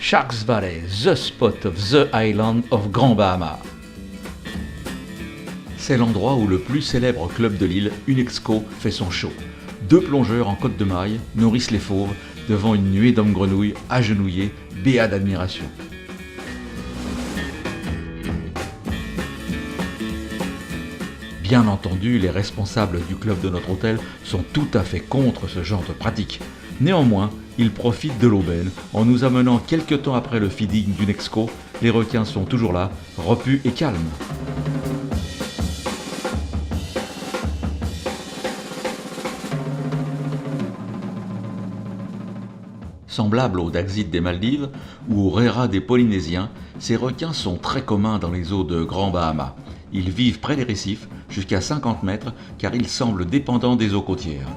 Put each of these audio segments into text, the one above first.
Sharks Valley, the spot of the island of Grand Bahama. C'est l'endroit où le plus célèbre club de l'île, Unexco, fait son show. 2 plongeurs en côte de maille nourrissent les fauves devant une nuée d'hommes grenouilles agenouillés, béats d'admiration. Bien entendu, les responsables du club de notre hôtel sont tout à fait contre ce genre de pratique. Néanmoins, ils profitent de l'aubaine en nous amenant quelques temps après le feeding d'Unexco. Les requins sont toujours là, repus et calmes. Semblables aux Daxit des Maldives ou aux Rera des Polynésiens, ces requins sont très communs dans les eaux de Grand Bahama. Ils vivent près des récifs, jusqu'à 50 mètres, car ils semblent dépendants des eaux côtières.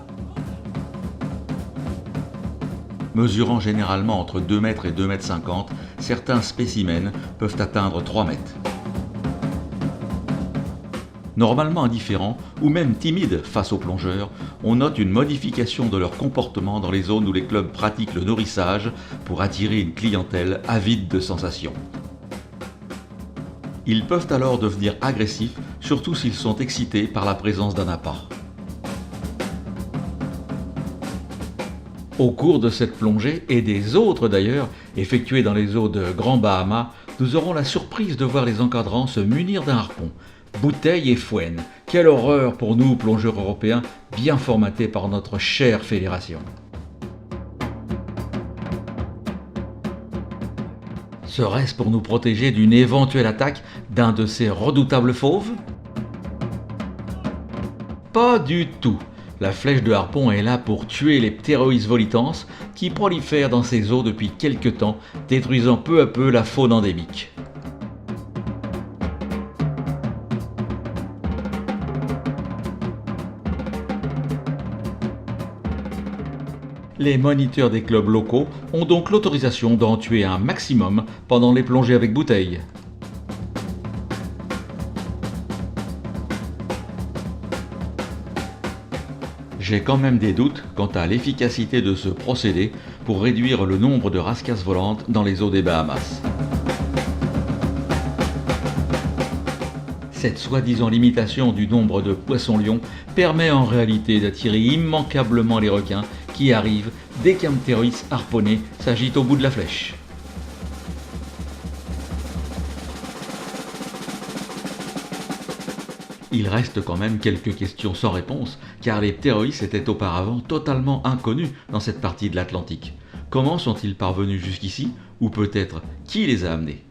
Mesurant généralement entre 2 mètres et 2 mètres 50, certains spécimens peuvent atteindre 3 mètres. Normalement indifférents ou même timides face aux plongeurs, on note une modification de leur comportement dans les zones où les clubs pratiquent le nourrissage pour attirer une clientèle avide de sensations. Ils peuvent alors devenir agressifs, surtout s'ils sont excités par la présence d'un appât. Au cours de cette plongée, et des autres d'ailleurs, effectuées dans les eaux de Grand Bahama, nous aurons la surprise de voir les encadrants se munir d'un harpon. Bouteille et fouenne, quelle horreur pour nous plongeurs européens, bien formatés par notre chère fédération. Serait-ce pour nous protéger d'une éventuelle attaque d'un de ces redoutables fauves? Pas du tout. La flèche de harpon est là pour tuer les Pterois volitans qui prolifèrent dans ces eaux depuis quelque temps, détruisant peu à peu la faune endémique. Les moniteurs des clubs locaux ont donc l'autorisation d'en tuer un maximum pendant les plongées avec bouteille. J'ai quand même des doutes quant à l'efficacité de ce procédé pour réduire le nombre de rascasses volantes dans les eaux des Bahamas. Cette soi-disant limitation du nombre de poissons-lions permet en réalité d'attirer immanquablement les requins qui arrivent dès qu'un ptéroïde harponné s'agite au bout de la flèche. Il reste quand même quelques questions sans réponse, car les ptéroïdes étaient auparavant totalement inconnus dans cette partie de l'Atlantique. Comment sont-ils parvenus jusqu'ici? Ou peut-être qui les a amenés?